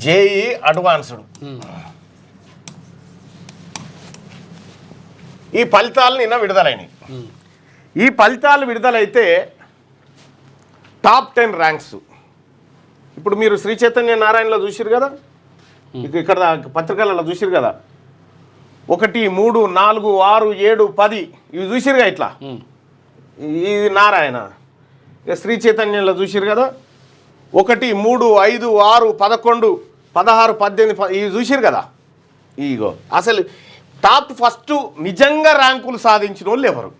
JEE advanced. ఈ ఫలితాలు నిన్న విడుదలైనవి. ఈ ఫలితాలు విడుదలైతే టాప్ 10 ర్యాంక్స్ ఇప్పుడు మీరు శ్రీ చైతన్య నారాయణలో చూసిరు కదా, ఇక్కడ పత్రికలలో చూసిరు కదా, 1, 3, 4, 6, 7, 10 ఇవి చూసిరుగా ఇట్లా. ఇది నారాయణ. శ్రీ చైతన్యంలో చూసిరు కదా, 1, 3, 5, 6, 11, 16, 18 ఇవి చూసిరు కదా. ఇగో అసలు టాప్ ఫస్ట్ నిజంగా ర్యాంకులు సాధించిన వాళ్ళు ఎవరు?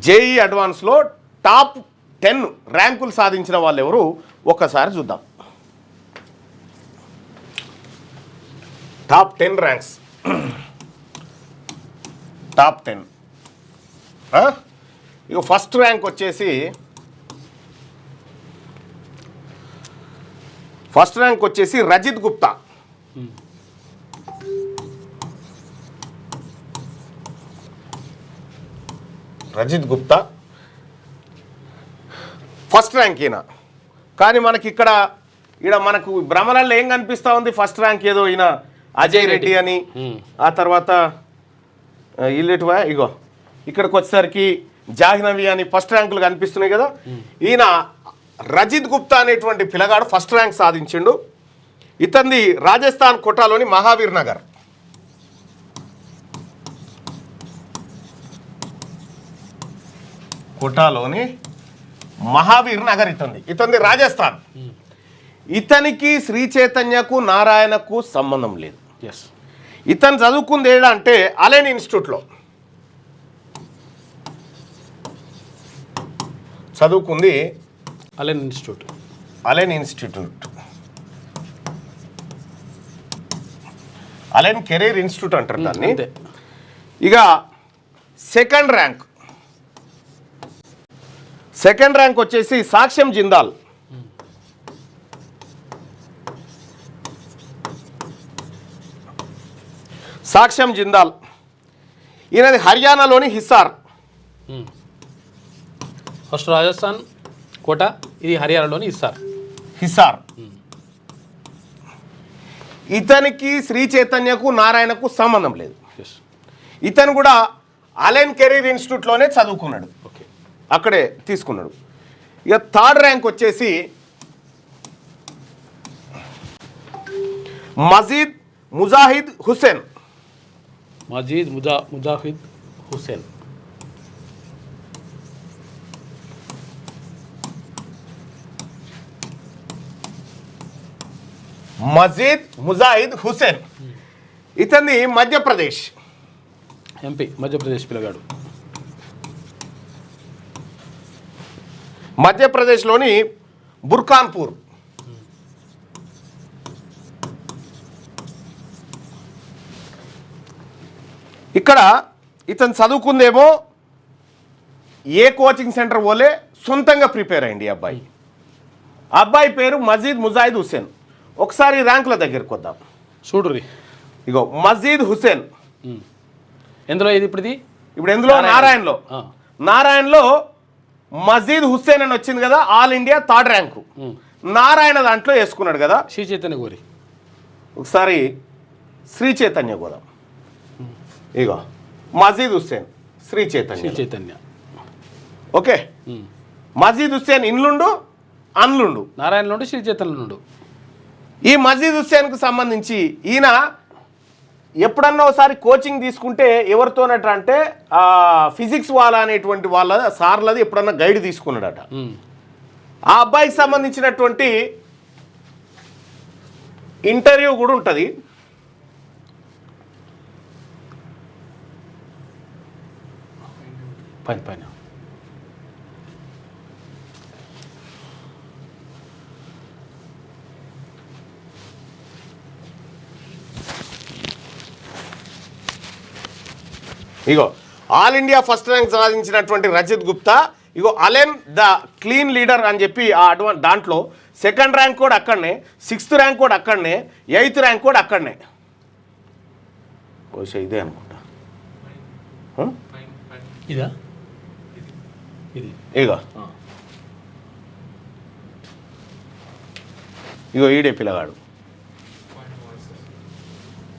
జేఈ అడ్వాన్స్లో టాప్ 10 ర్యాంకులు సాధించిన వాళ్ళు ఎవరు ఒక్కసారి చూద్దాం. Top 10 ranks. టాప్ 10 ఇక ఫస్ట్ ర్యాంక్ వచ్చేసి రజిత్ గుప్తా. రజిత్ గుప్తా ఫస్ట్ ర్యాంక్ ఈయన. కానీ మనకి ఇక్కడ మనకు భ్రమణంలో ఏం కనిపిస్తూ ఉంది? ఫస్ట్ ర్యాంక్ ఏదో ఈయన అజయ్ రెడ్డి అని, ఆ తర్వాత ఇల్లేటివా ఇగో ఇక్కడికి వచ్చేసరికి జాహ్నవి అని ఫస్ట్ ర్యాంకులు కనిపిస్తున్నాయి కదా. ఈయన రజిత్ గుప్తా అనేటువంటి పిల్లగాడు ఫస్ట్ ర్యాంక్ సాధించిండు. ఇతనిది రాజస్థాన్ కోటాలోని మహావీర్ నగర్. కోటాలోని మహావీర్ నగర్ ఇతనిది రాజస్థాన్. ఇతనికి శ్రీ చైతన్యకు నారాయణకు సంబంధం లేదు. ఇతను చదువుకుంది ఏదంటే అలెన్ ఇన్స్టిట్యూట్లో చదువుకుంది. Allen institute Allen career institute అంటారు దాన్ని. ఇక సెకండ్ ర్యాంక్ వచ్చేసి సాక్ష్యం జిందాల్. ఈయనది హర్యానాలోని హిసార్. ఫస్ట్ రాజస్థాన్ కోట, ఇది హర్యానాలోని హిసార్. ఇతనికి శ్రీ చైతన్యకు నారాయణకు సంబంధం లేదు. ఇతను కూడా అలెన్ కెరీర్ ఇన్స్టిట్యూట్లోనే చదువుకున్నాడు, అక్కడే తీసుకున్నాడు. ఇక థర్డ్ ర్యాంక్ వచ్చేసి మజీద్ ముజాహిద్ హుస్సేన్. మజీద్ ముజాహిద్ హుస్సేన్. ఇతన్ని మధ్యప్రదేశ్ పిల్లగాడు. మధ్యప్రదేశ్లోని బుర్ఖాన్పూర్. ఇక్కడ ఇతను చదువుకుందేమో ఏ కోచింగ్ సెంటర్ పోలే, సొంతంగా ప్రిపేర్ అయ్యింది అబ్బాయి పేరు మజీద్ ముజాహిద్ హుస్సేన్. ఒకసారి ర్యాంకుల దగ్గరికి వద్దాం చూడుర్రి. ఇగో మజీద్ హుస్సేన్ ఎందులో ఇది? ఇప్పుడు ఎందులో? నారాయణలో మజీద్ హుస్సేన్ అని వచ్చింది కదా, all India third rank. Narayana దాంట్లో వేసుకున్నాడు కదా. శ్రీ చైతన్య గోరి. ఒకసారి శ్రీ చైతన్య గోదాం. ఇగో మజీద్ హుస్సేన్ శ్రీ చైతన్య. ఓకే, మజీద్ హుస్సేన్ ఇన్లుండు అన్లుండు, నారాయణలుండు శ్రీ చైతన్యులుండు. ఈ మజీద్ హుస్సేన్కు సంబంధించి ఈయన ఎప్పుడన్నా ఒకసారి కోచింగ్ తీసుకుంటే ఎవరితోనట అంటే ఫిజిక్స్ వాళ్ళ అనేటువంటి వాళ్ళ సార్లది ఎప్పుడన్నా గైడ్ తీసుకున్నాడట. ఆ అబ్బాయికి సంబంధించినటువంటి ఇంటర్వ్యూ కూడా ఉంటుంది. పైన ఇగో ఆల్ ఇండియా ఫస్ట్ ర్యాంక్ సాధించినటువంటి రజిత్ గుప్తా. ఇగో అలెన్ ద క్లీన్ లీడర్ అని చెప్పి ఆ దాంట్లో సెకండ్ ర్యాంక్ కూడా అక్కడనే, 6th ర్యాంక్ కూడా అక్కడనే, 8th ర్యాంక్ కూడా అక్కడనే. బహుశా ఇదే అనుకుంటా. ఇగో ఇగో ఈడే పిల్లగాడు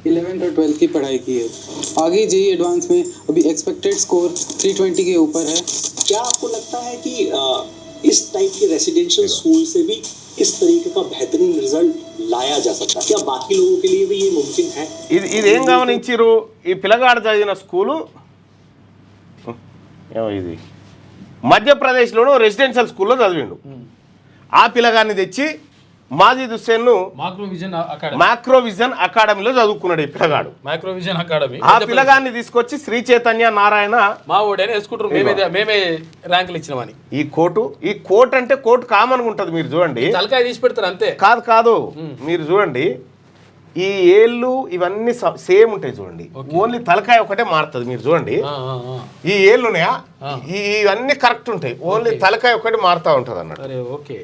11th और 12th की पढ़ाई की है आगे जेई एडवांस में अभी एक्सपेक्टेड स्कोर 320 के ऊपर है क्या आपको लगता है कि इस टाइप के रेसिडेंशियल स्कूल से भी इस तरीके का बेहतरीन रिजल्ट लाया जा सकता है क्या बाकी लोगों के लिए भी ये मुमकिन है ఇదేం గమనించారు ఈ పిల్లగాడు చదివిన స్కూలు ఏమో ఇది మధ్యప్రదేశ్లోనూ రెసిడెన్షియల్ స్కూల్లో చదివిండు ఆ పిల్లగాన్ని తెచ్చి మాజిద్ హుస్సేన్ను మ్యాక్రోవిజన్ అకాడమీలో చదువుకున్నాడు ఈ పిల్లగాడు. మైక్రోవిజన్ అకాడమీ ఆ పిల్లగాన్ని తీసుకొచ్చి శ్రీ చైతన్య నారాయణ మా ఓడైనా వేసుకుంటారు. మేమే ర్యాంకులు ఇచ్చినామని ఈ కోట్ అంటే కోట్ కామన్గా ఉంటుంది. మీరు చూడండి తలకాయ తీసి పెడతారు అంతే. కాదు మీరు చూడండి ఈ ఏళ్ళు ఇవన్నీ సేమ్ ఉంటాయి చూడండి. ఓన్లీ తలకాయ ఒకటే మారుతుంది. మీరు చూడండి ఈ ఏళ్ళు ఉన్నాయా ఇవన్నీ కరెక్ట్ ఉంటాయి. ఓన్లీ తలకాయ ఒకటి మారుతూ ఉంటుంది అన్నట్టు. ఓకే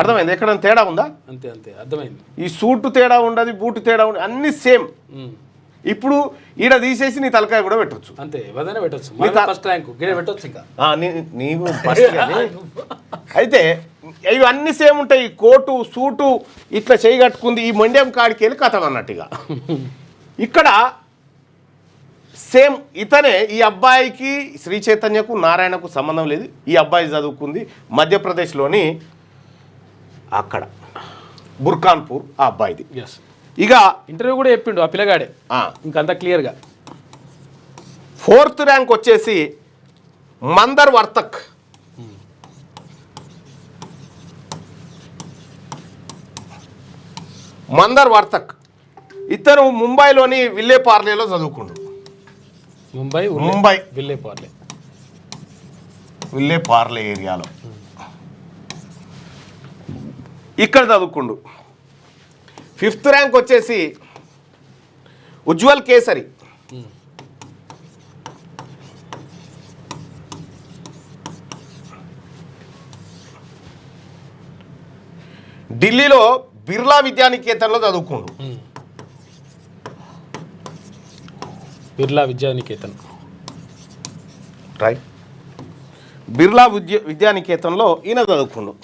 అర్థమైంది? ఎక్కడైనా తేడా ఉందా? అంతే అంతే అర్థమైంది. ఈ సూటు తేడా ఉండదు, బూటు తేడా ఉండదు, అన్ని సేమ్. ఇప్పుడు ఈడ తీసేసి నీ తలకాయ కూడా పెట్టొచ్చు. అంతే ఏదైనా పెట్టొచ్చు. ఫస్ట్ ర్యాంక్ పెట్టొచ్చు. ఇంకా నీవు ఫస్ట్ అయితే ఇవి అన్ని సేమ్ ఉంటాయి. కోటు సూటు ఇట్లా చేయి కట్టుకుంది ఈ మొండెం కాడికి వెళ్ళి కథం అన్నట్టుగా. ఇక్కడ సేమ్ ఇతనే. ఈ అబ్బాయికి శ్రీ చైతన్యకు నారాయణకు సంబంధం లేదు. ఈ అబ్బాయి చదువుకుంది మధ్యప్రదేశ్లోని అక్కడ బుర్కాన్పూర్ ఆ అబ్బాయిది. ఇక ఇంటర్వ్యూ కూడా చెప్పిండు ఆ పిల్లగాడే ఇంకంతా క్లియర్గా. 4th ర్యాంక్ వచ్చేసి మందర్ వర్తక్. ఇతను ముంబైలోని విల్లే పార్లేలో చదువుకుండు. ముంబై విల్లే పార్లే ఏరియాలో ఇక్కడ చదువుకుండు. 5th ర్యాంక్ వచ్చేసి ఉజ్వల్ కేసరి. ఢిల్లీలో బిర్లా విద్యానికేతన్లో చదువుకుండు. బిర్లా విద్యానికేతన్ రైట్. బిర్లా విద్యానికేతన్లో ఈయన చదువుకుండు.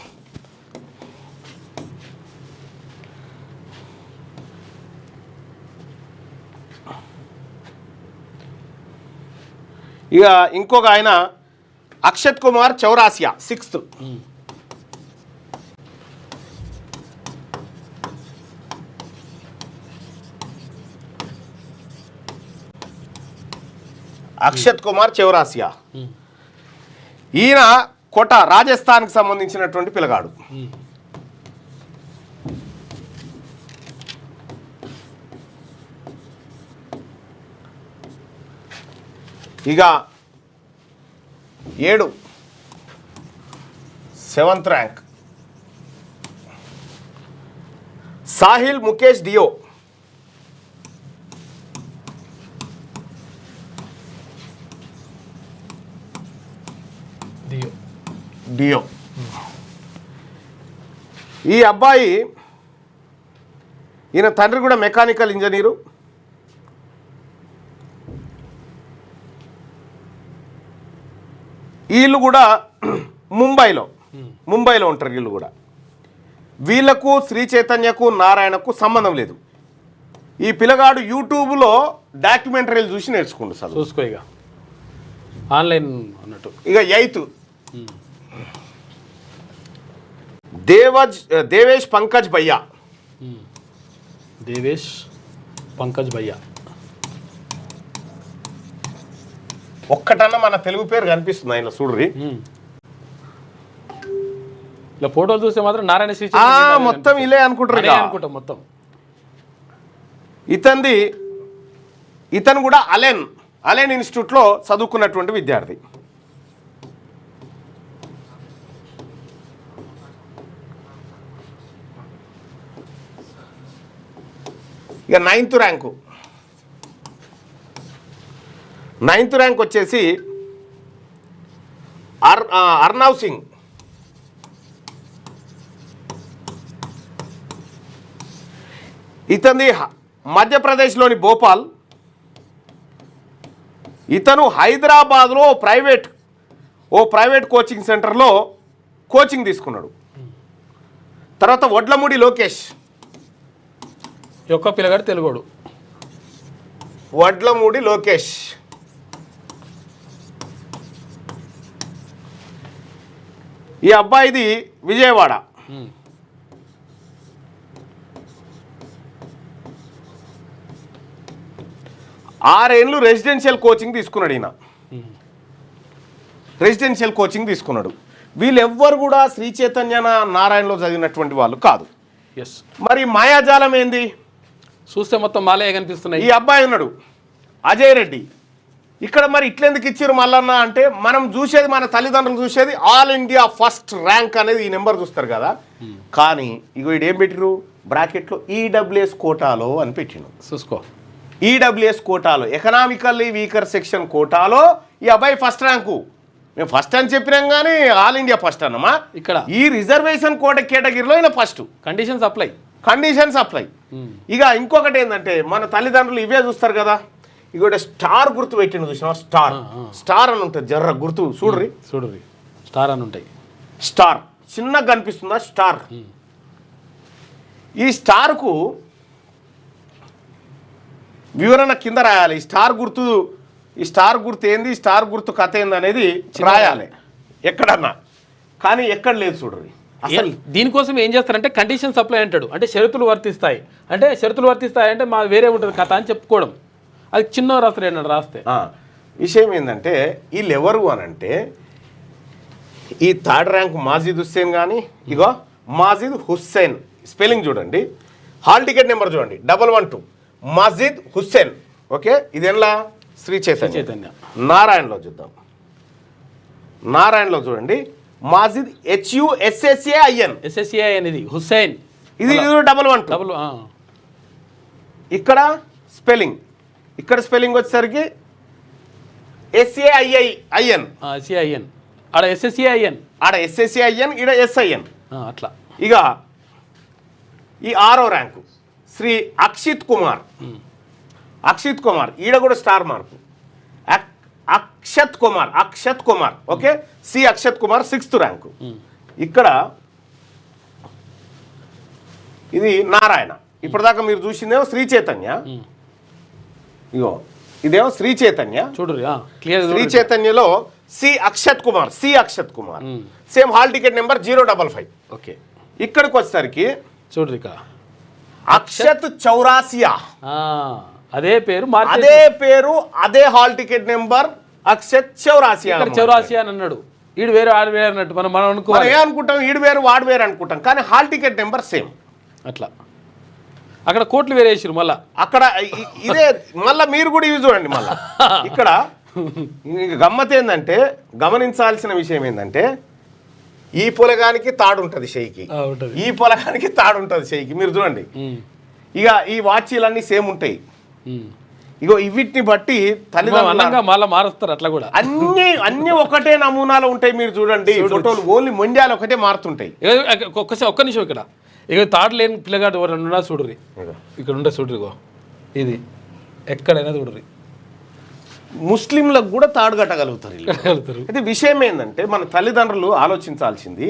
ఇక ఇంకొక ఆయన అక్షత్ కుమార్ చౌరాసియా 6th. అక్షత్ కుమార్ చౌరాసియా ఈయన కోట రాజస్థాన్కి సంబంధించినటువంటి పిల్లగాడు. ఇక 7th ర్యాంక్ సాహిల్ ముఖేష్ డియో. ఈ అబ్బాయి ఈయన తండ్రి కూడా మెకానికల్ ఇంజనీరు. వీళ్ళు కూడా ముంబైలో ఉంటారు. వీళ్ళు కూడా వీళ్ళకు శ్రీ చైతన్యకు నారాయణకు సంబంధం లేదు. ఈ పిల్లగాడు యూట్యూబ్లో డాక్యుమెంటరీలు చూసి నేర్చుకుంటు సార్. చూసుకో ఇక ఆన్లైన్ అన్నట్టు. ఇక 8th దేవేష్ పంకజ్ భయ్యా. ఒక్కటన్నా మన తెలుగు పేరు కనిపిస్తుంది ఆయన చూడ్రి. ఇలా ఫోటోలు చూస్తే మాత్రం నారాయణ శ్రీ మొత్తం ఇలే అనుకుంటారు మొత్తం. ఇతను కూడా అలెన్ ఇన్స్టిట్యూట్లో చదువుకున్నటువంటి విద్యార్థి. ఇక 9th ర్యాంక్ వచ్చేసి అర్నవ్ సింగ్. ఇతని మధ్యప్రదేశ్లోని భోపాల్. ఇతను హైదరాబాద్లో ప్రైవేట్ కోచింగ్ సెంటర్లో కోచింగ్ తీసుకున్నాడు. తర్వాత వడ్లమూడి లోకేష్, ఈ ఒక్క పిల్లగాడు తెలుగోడు. వడ్లమూడి లోకేష్. ఈ అబ్బాయిది విజయవాడ. ఉమ్. 6 ఏళ్ళు రెసిడెన్షియల్ కోచింగ్ తీసుకున్నాడు ఈయన. రెసిడెన్షియల్ కోచింగ్ తీసుకున్నాడు. వీళ్ళెవ్వరు కూడా శ్రీ చైతన్య నారాయణలో చదివినటువంటి వాళ్ళు కాదు. ఎస్. మరి మాయాజాలం ఏంది? చూస్తే మొత్తం మాలే కనిపిస్తున్నాయి. ఈ అబ్బాయి ఉన్నాడు అజయ్ రెడ్డి. ఇక్కడ మరి ఇట్లెందుకు ఇచ్చారు మల్లన్న అంటే, మనం చూసేది, మన తల్లిదండ్రులు చూసేది ఆల్ ఇండియా ఫస్ట్ ర్యాంక్ అనేది ఈ నెంబర్ చూస్తారు కదా. కానీ ఇగో ఇది ఏం పెట్టిరు బ్రాకెట్లో, ఈడబ్ల్యూఎస్ కోటాలో అని పెట్టిను. చూసుకో, ఈడబ్ల్యూఎస్ కోటాలో, ఎకనామికల్లీ వీకర్ సెక్షన్ కోటాలో ఈ అబ్బాయి ఫస్ట్ ర్యాంకు. మేము ఫస్ట్ అని చెప్పినాం కానీ ఆల్ ఇండియా ఫస్ట్ అన్నమా. ఇక్కడ ఈ రిజర్వేషన్ కేటగిరీలో ఈయన ఫస్ట్. Conditions apply. ఇక ఇంకొకటి ఏంటంటే, మన తల్లిదండ్రులు ఇవే చూస్తారు కదా. ఇక స్టార్ గుర్తు పెట్టిన చూసినా, స్టార్ అని ఉంటుంది, జర్ర గుర్తు చూడ్రి, స్టార్ అని ఉంటాయి. స్టార్ చిన్నగా కనిపిస్తుందా స్టార్. ఈ స్టార్కు వివరణ కింద రాయాలి. ఈ స్టార్ గుర్తు ఏంది, స్టార్ గుర్తు కథ ఏంది అనేది రాయాలి ఎక్కడన్నా. కానీ ఎక్కడ లేదు చూడ్రి. అసలు దీనికోసం ఏం చేస్తారంటే కండిషన్స్ అప్లై అంటాడు. అంటే షరతులు వర్తిస్తాయి అంటే మా వేరే ఉంటుంది కథ అని చెప్పుకోవడం. అది చిన్న రాస్తే విషయం ఏంటంటే, వీళ్ళు ఎవరు అని అంటే, ఈ 3rd ర్యాంక్ మాజిద్ హుస్సేన్ కానీ, ఇగో మాజిద్ హుస్సేన్ స్పెల్లింగ్ చూడండి, హాల్ టికెట్ నెంబర్ చూడండి 112 మాజిద్ హుస్సేన్. ఓకే, ఇదేలా శ్రీ చైతన్య. నారాయణలో చూద్దాం. నారాయణలో చూడండి, మాజిద్ HUSSAIN ఇది హుస్సేన్, ఇది 112. ఇక్కడ స్పెల్లింగ్ వచ్చేసరికి SAIIN, ఆడ SSAIN, ఈడ SIN. అట్లా. ఇక ఈ 6వ ర్యాంకు శ్రీ అక్షిత్ కుమార్, ఈడ కూడా star mark. Akshat Kumar okay, సి అక్షత్ కుమార్ 6th ర్యాంకు. ఇక్కడ ఇది నారాయణ. ఇప్పటిదాకా మీరు చూసిందేమో శ్రీ చైతన్య. ఇగో ఇదేమో శ్రీ చైతన్య. చూడరు శ్రీ చైతన్యలో సి Akshat Kumar same hall ticket number 055. Okay, ఇక్కడికి వచ్చేసరికి చూడరు ఇక అక్షత్ చౌరాసియా, అదే పేరు, అదే hall ticket number Akshat Chaurasia అని అన్నాడు. ఈడు వేరు ఆడు వేరు అన్నట్టు మనం అనుకుంటాం, ఈడు వేరు వాడు వేరు అనుకుంటాం, కానీ హాల్ టికెట్ నెంబర్ సేమ్. అట్లా అక్కడ కోట్లు వేరే వేసారు. మళ్ళా అక్కడ ఇదే మళ్ళీ మీరు కూడా ఇవి చూడండి. మళ్ళా ఇక్కడ గమ్మత్ ఏంటంటే, గమనించాల్సిన విషయం ఏంటంటే, ఈ పొలగానికి తాడు ఉంటుంది షెయికి, ఈ పొలగానికి తాడు ఉంటుంది షెయికి. మీరు చూడండి, ఇక ఈ వాచీలన్నీ సేమ్ ఉంటాయి. ఇగో వీటిని బట్టి మళ్ళీ మారుస్తారు. అట్లా కూడా అన్ని ఒకటే నమూనాలు ఉంటాయి. మీరు చూడండి, ఫోటోలు ఓన్లీ మొండ్యాలు ఒకటే మారుతుంటాయి. ఒక్క నిమిషం, ఇక్కడ ఇక తాడు లేని పిల్లగాడు ఎవరన్నా చూడరి, ఇక్కడ ఉండే చూడరి, ఇది ఎక్కడైనా చూడరి. ముస్లింలకు కూడా తాడు కట్టగలుగుతారు. అయితే విషయం ఏంటంటే, మన తల్లిదండ్రులు ఆలోచించాల్సింది,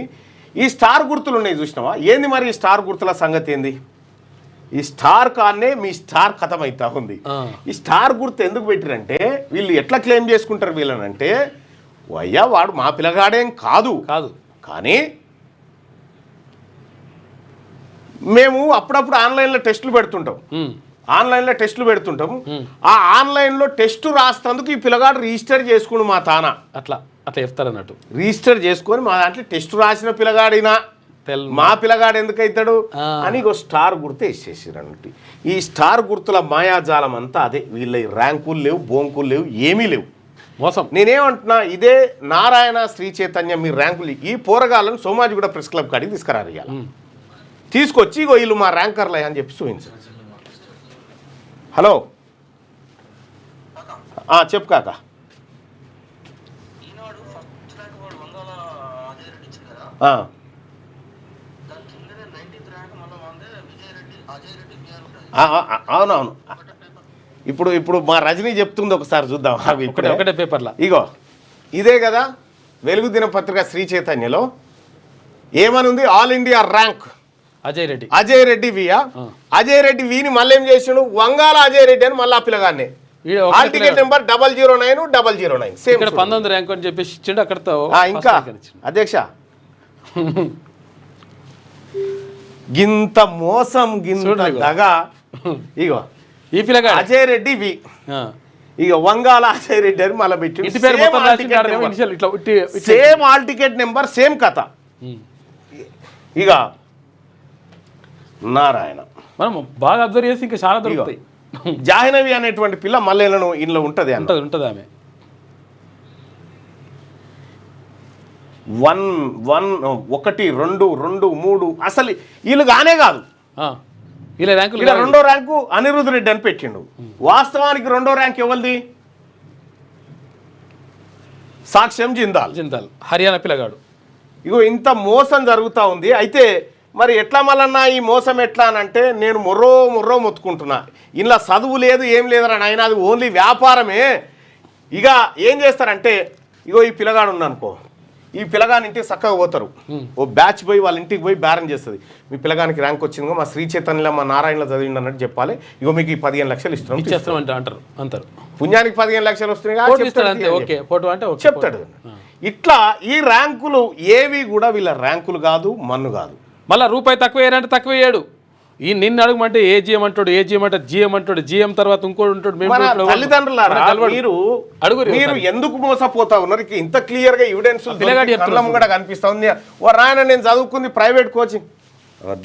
ఈ స్టార్ గుర్తులు ఉన్నాయి చూసినావా, ఏంది మరి ఈ స్టార్ గుర్తుల సంగతి ఏంది? ఈ స్టార్ కాన్నే మీ స్టార్ కథమైతా ఉంది. ఈ స్టార్ గుర్తు ఎందుకు పెట్టిరంటే, వీళ్ళు ఎట్లా క్లెయిమ్ చేసుకుంటారు వీళ్ళనంటే, అయ్యా వాడు మా పిల్లగాడేం కాదు, కానీ మేము అప్పుడప్పుడు ఆన్లైన్లో టెస్టులు పెడుతుంటాం. ఆ ఆన్లైన్లో టెస్టు రాస్తేందుకు ఈ పిల్లగాడు రిజిస్టర్ చేసుకుని మా తాన అట్లా చెప్తారన్నట్టు, రిజిస్టర్ చేసుకొని మా దాంట్లో టెస్టు రాసిన పిల్లగాడినా మా పిల్లగాడు ఎందుకు అవుతాడు అని ఒక స్టార్ గుర్తు వేసేసారు అన్నట్టు. ఈ స్టార్ గుర్తుల మాయాజాలం అంతా అదే. వీళ్ళ ర్యాంకులు లేవు, బోంకులు లేవు, ఏమీ లేవు, మోసం. నేనేమంటున్నా, ఇదే నారాయణ శ్రీ చైతన్య మీ ర్యాంకులు, ఈ పోరగాళ్ళను సోమాజిగూడ ప్రెస్ క్లబ్ కాడికి తీసుకురారు. ఇవాళ తీసుకొచ్చి ఇగో వీళ్ళు మా ర్యాంకర్లే అని చెప్పి చూపించారు. హలో చెప్పు కాక. అవునవును, ఇప్పుడు మా రజనీ చెప్తుంది, ఒకసారి చూద్దాం. ఒకటే పేపర్లో ఇగో ఇదే కదా వెలుగు దినపత్రిక శ్రీ చైతన్యలో ఏమనుంది, all India rank Ajay Reddy వియా అజయ్ రెడ్డి విని మళ్ళీ ఏం చేసిండు వంగాల అజయ్ రెడ్డి అని మళ్ళీ ఆ పిల్లగాన్ని హాల్ టికెట్ నెంబర్ 009 సేమ్ ఇక్కడ 19 ర్యాంక్ అని చెప్పేసి ఇచ్చిండు అక్కడతో ఇంకా అధ్యక్ష గింత మోసం గింత దగా ఇగో ఈ పిల్లగా అజయ్ రెడ్డి వి ఇక వంగాల అజయ్ రెడ్డి అని మళ్ళీ పెట్టి same hall ticket number same కథ ఇక నారాయణ మనం బాగా అబ్జర్వ్ చేసి ఇంకా చాలా దొరుకుతాయి జాహ్నవి అనేటువంటి పిల్ల మళ్ళీ ఇంట్లో ఉంటుంది ఉంటుంది ఆమె 1 2 3 అసలు వీళ్ళు కానే కాదు ఇలా ర్యాంకు ఇలా 2వ ర్యాంకు అనిరుద్ధ్ రెడ్డి అని పెట్టిండు వాస్తవానికి 2వ ర్యాంక్ ఎవరిది సాక్ష్యం జిందాల్ హర్యానా పిల్లగాడు ఇగో ఇంత మోసం జరుగుతూ ఉంది అయితే మరి ఎట్లా మళ్ళన్నా ఈ మోసం ఎట్లా అని అంటే నేను మొర్రో మొత్తుకుంటున్నా ఇలా చదువు లేదు ఏం లేదని ఆయన అది ఓన్లీ వ్యాపారమే ఇక ఏం చేస్తారంటే ఇగో ఈ పిల్లగాడు ఉన్నానుకో ఈ పిల్లగాని ఇంటికి చక్కగా పోతారు ఓ బ్యాచ్ పోయి వాళ్ళ ఇంటికి పోయి బేరం చేస్తుంది మీ పిల్లగానికి ర్యాంక్ వచ్చిందిగో మా శ్రీ చైతన్యలో మా నారాయణలో చదివిండి అన్నట్టు చెప్పాలి ఇగో మీకు ఈ 15 లక్షలు ఇస్తున్నాం అంటారు పుణ్యానికి 15 లక్షలు వస్తున్నాయి చెప్తాడు ఇట్లా ఈ ర్యాంకులు ఏవి కూడా వీళ్ళ ర్యాంకులు కాదు మన్ను కాదు మళ్ళీ రూపాయి తక్కువ వేయాలంటే తక్కువ వేయడు ఈ నిన్ను అడుగుమంటే ఏజీఎం అంటాడు ఏజీఎం అంటే జిఎం అంటాడు జిఎం తర్వాత ఇంకోటి ఉంటాడు తల్లిదండ్రులారా మీరు ఎందుకు మోసపోతా ఉన్నారు ఇంత క్లియర్ గా ఎవిడెన్స్ కూడా కనిపిస్తా ఉంది ఓ రాయన నేను చదువుకుంది ప్రైవేట్ కోచింగ్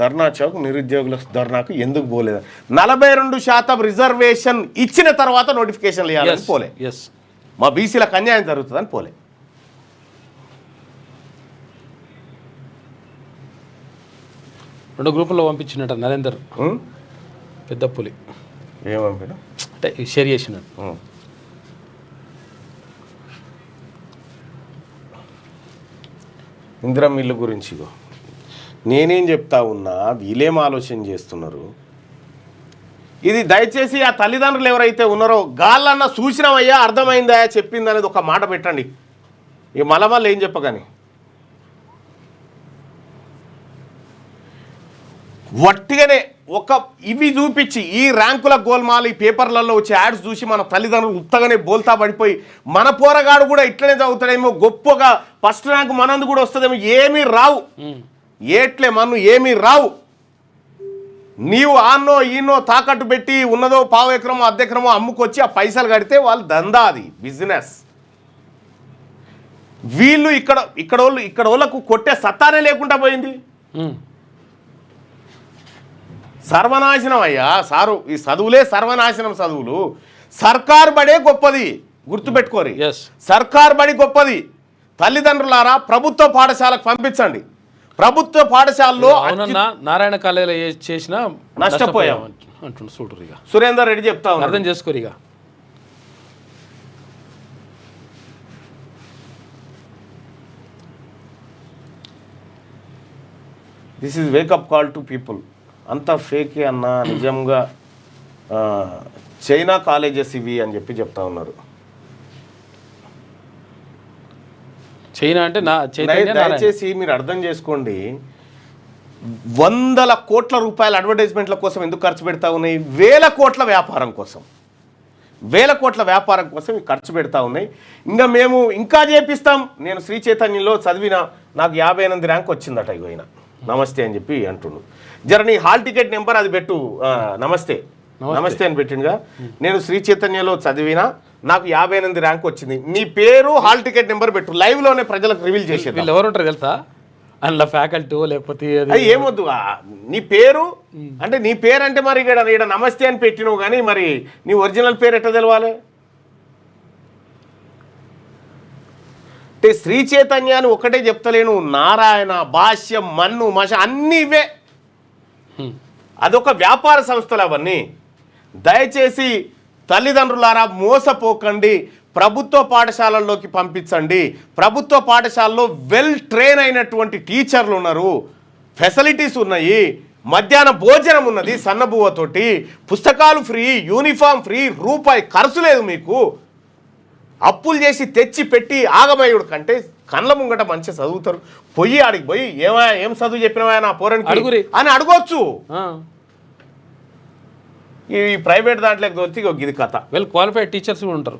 ధర్నా చౌక్ నిరుద్యోగుల ధర్నాకు ఎందుకు పోలేదు 42% రిజర్వేషన్ ఇచ్చిన తర్వాత నోటిఫికేషన్లు ఇవ్వాలని పోలే మా బీసీలకు అన్యాయం జరుగుతుందని పోలే రెండు గ్రూపుల్లో పంపించినట్ట నరేందర్ పెద్ద పులి ఏమంటాడు అంటే షేర్ చేసినట్టు ఇందిరమ్మ ఇల్లు గురించి నేనేం చెప్తా ఉన్నా వీళ్ళేం ఆలోచన చేస్తున్నారు ఇది దయచేసి ఆ తల్లిదండ్రులు ఎవరైతే ఉన్నారో గాళ్ళన్నా చూసినామయ్యా అర్థమైందా చెప్పింది అనేది ఒక మాట పెట్టండి ఇక మళ్ళీ ఏం చెప్పగాని వట్టిగానే ఒక ఇవి చూపించి ఈ ర్యాంకుల గోల్మాలు ఈ పేపర్లలో వచ్చే యాడ్స్ చూసి మన తల్లిదండ్రులు ఉత్తగానే బోల్తా పడిపోయి మన పోరగాడు కూడా ఇట్లనే చదువుతాడేమో గొప్పగా ఫస్ట్ ర్యాంక్ మనందు కూడా వస్తుందేమో ఏమీ రావు ఏట్లే మన్ను ఏమీ రావు నీవు ఆన్నో ఈనో తాకట్టు పెట్టి ఉన్నదో పావు ఎకరమో అర్ధెకరమో అమ్ముకొచ్చి ఆ పైసలు కడితే వాళ్ళు దందా అది బిజినెస్ వీళ్ళు ఇక్కడ వాళ్ళకు కొట్టే సత్తానే లేకుండా పోయింది సర్వనాశనం అయ్యా సారు ఈ చదువులే సర్వనాశనం చదువులు సర్కార్ బడే గొప్పది గుర్తుపెట్టుకోరి సర్కార్ బడి గొప్పది తల్లిదండ్రులారా ప్రభుత్వ పాఠశాలకు పంపించండి ప్రభుత్వ పాఠశాలలో నారాయణ కాలేజీలో చేసిన నష్టపోయాం అంటుండు చూడురిగా సురేందర్ రెడ్డి చెప్తా అర్థం చేసుకోరిగా this is wake up call to people అంతా ఫేకే అన్న నిజంగా చైనా కాలేజెస్ ఇవి అని చెప్తా ఉన్నారు చైనా అంటే దయచేసి మీరు అర్థం చేసుకోండి 100 కోట్ల రూపాయల అడ్వర్టైజ్మెంట్ల కోసం ఎందుకు ఖర్చు పెడతా ఉన్నాయి 1000 కోట్ల వ్యాపారం కోసం 1000 కోట్ల వ్యాపారం కోసం ఖర్చు పెడతా ఉన్నాయి ఇంకా మేము ఇంకా చేపిస్తాం నేను శ్రీ చైతన్యంలో చదివిన నాకు 58 ర్యాంక్ వచ్చిందట ఇగోయిన నమస్తే అని చెప్పి అంటుండు జర నీ హాల్ టికెట్ నెంబర్ అది పెట్టు నమస్తే అని పెట్టిండుగా నేను శ్రీ చైతన్యలో చదివినా నాకు 58 ర్యాంక్ వచ్చింది నీ పేరు హాల్ టికెట్ నెంబర్ పెట్టు లైవ్ లోనే ప్రజలకు రివీల్ చేసేది వీళ్ళు ఎవరు ఉంటారు తెలుసా అందులో ఫ్యాకల్టీ లేకపోతే ఏమొద్దు నీ పేరు అంటే నీ పేరు అంటే మరి ఇక్కడ నమస్తే అని పెట్టినవు కానీ మరి నీ ఒరిజినల్ పేరు ఎట్లా తెలవాలి అంటే శ్రీ చైతన్యాన్ని ఒకటే చెప్తలేను నారాయణ భాష్యం మన్ను మష అన్నీ ఇవే అదొక వ్యాపార సంస్థలు అవన్నీ దయచేసి తల్లిదండ్రులారా మోసపోకండి ప్రభుత్వ పాఠశాలల్లోకి పంపించండి ప్రభుత్వ పాఠశాలలో వెల్ ట్రైన్ అయినటువంటి టీచర్లు ఉన్నారు ఫెసిలిటీస్ ఉన్నాయి మధ్యాహ్న భోజనం ఉన్నది సన్నబువ్వతోటి పుస్తకాలు ఫ్రీ యూనిఫామ్ ఫ్రీ రూపాయి ఖర్చు లేదు మీకు అప్పులు చేసి తెచ్చి పెట్టి ఆగమయ్యుడు కంటే కళ్ళ ముంగట మంచిగా చదువుతారు. పోయి ఆడికి పోయి ఏం చదువు చెప్పినవా నా పోరానికి అడుగురి అని అడగొచ్చు. ఆ. ఈ ప్రైవేట్ దాంట్లోకి దొరికి ఇది కథ. వెల్ క్వాలిఫైడ్ టీచర్స్ కూడా ఉంటారు.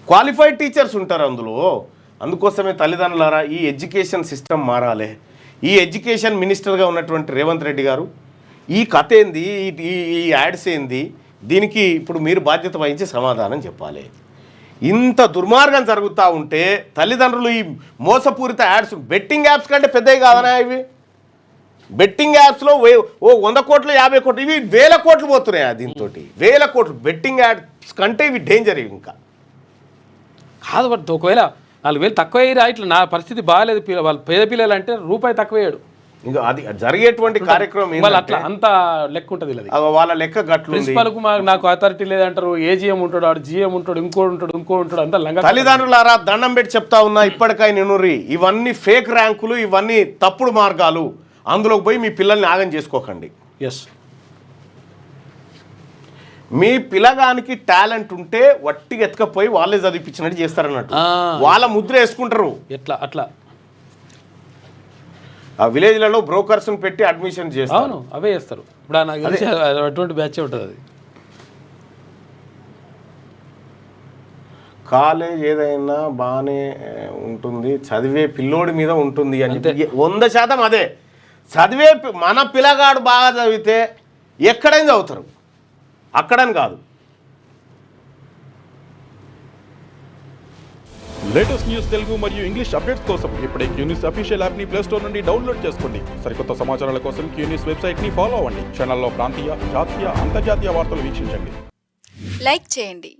క్వాలిఫైడ్ టీచర్స్ ఉంటారు అందులో. అందుకోసమే తల్లిదండ్రులారా ఈ ఎడ్యుకేషన్ సిస్టమ్ మారాలి. ఈ ఎడ్యుకేషన్ మినిస్టర్గా ఉన్నటువంటి రేవంత్ రెడ్డి గారు ఈ కథ ఏంది, ఈ యాడ్స్ ఏంది, దీనికి ఇప్పుడు మీరు బాధ్యత వహించి సమాధానం చెప్పాలి. ఇంత దుర్మార్గం జరుగుతూ ఉంటే తల్లిదండ్రులు ఈ మోసపూరిత యాడ్స్, బెట్టింగ్ యాప్స్ కంటే పెద్దవి కాదనా ఇవి? బెట్టింగ్ యాప్స్లో 100 కోట్లు 50 కోట్లు ఇవి 1000 కోట్లు పోతున్నాయి. దీంతో 1000 కోట్లు బెట్టింగ్ యాప్స్ కంటే ఇవి డేంజర్. ఇంకా కాదు బట్ ఒకవేళ 4,000 తక్కువ అయ్యి ఇట్లా నా పరిస్థితి బాగాలేదు, వాళ్ళు పేద పిల్లలు అంటే రూపాయి తక్కువ వేయడు. ఇంకా అది జరిగేటువంటి కార్యక్రమం వాళ్ళు అట్లా అంత లెక్క ఉంటుంది. వాళ్ళ లెక్క గట్లు. ప్రిన్సిపల్కు నాకు అథారిటీ లేదంటారు, ఏజీఎం ఉంటాడు, ఆడు జీఎం ఉంటాడు, ఇంకో ఉంటాడు అంతా లంగా. తల్లిదండ్రులారా దండం పెట్టి చెప్తా ఉన్నా, ఇప్పటికై నినురి ఇవన్నీ ఫేక్ ర్యాంకులు, ఇవన్నీ తప్పుడు మార్గాలు. అందులోకి పోయి మీ పిల్లల్ని ఆగం చేసుకోకండి. ఎస్, మీ పిల్లగానికి టాలెంట్ ఉంటే వట్టిగా ఎత్తుకపోయి వాళ్ళే చదివించినట్టు చేస్తారన్నట్టు. వాళ్ళ ముద్ర వేసుకుంటారు. ఎట్లా అట్లా ఆ విలేజ్లలో బ్రోకర్స్ని పెట్టి అడ్మిషన్ చేస్తారు. అవును, అవే చేస్తారు. ఇప్పుడు నాకు తెలిసి అటువంటి బ్యాచ్ ఉంటుంది. అది కాలేజ్ ఏదైనా బాగానే ఉంటుంది, చదివే పిల్లోడి మీద ఉంటుంది అని 100% అదే. చదివే మన పిల్లగాడు బాగా చదివితే ఎక్కడైనా చదువుతారు, అక్కడని కాదు. లేటెస్ట్ న్యూస్ తెలుగు మరియు ఇంగ్లీష్ అప్డేట్స్ కోసం ఇప్పుడే క్యూన్యూస్ అఫీషియల్ యాప్ ని ప్లే స్టోర్ నుండి డౌన్లోడ్ చేసుకోండి. సరికొత్త సమాచారాల కోసం క్యూన్యూస్ వెబ్సైట్ ని ఫాలో అవ్వండి. ఛానల్లో ప్రాంతీయ, జాతీయ, అంతర్జాతీయ వార్తలు వీక్షించండి. లైక్ చేయండి.